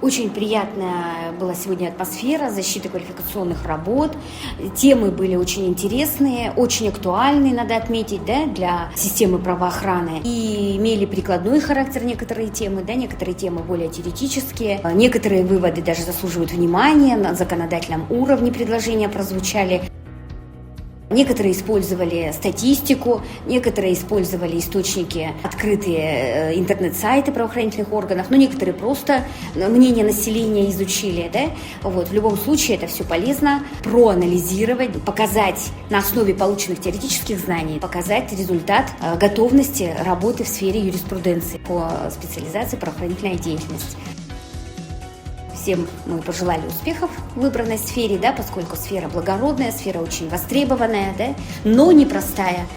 Очень приятная была сегодня атмосфера защиты квалификационных работ. Темы были очень интересные, очень актуальные, надо отметить, да, для системы правоохраны. И имели прикладной характер некоторые темы, да, некоторые темы более теоретические. Некоторые выводы даже заслуживают внимания, на законодательном уровне предложения прозвучали. Некоторые использовали статистику, некоторые использовали источники, открытые интернет-сайты правоохранительных органов, но некоторые просто мнение населения изучили. Да? В любом случае это все полезно проанализировать, показать на основе полученных теоретических знаний, показать результат готовности работы в сфере юриспруденции по специализации правоохранительной деятельности. Всем мы пожелали успехов в выбранной сфере, да, поскольку сфера благородная, сфера очень востребованная, да, но непростая.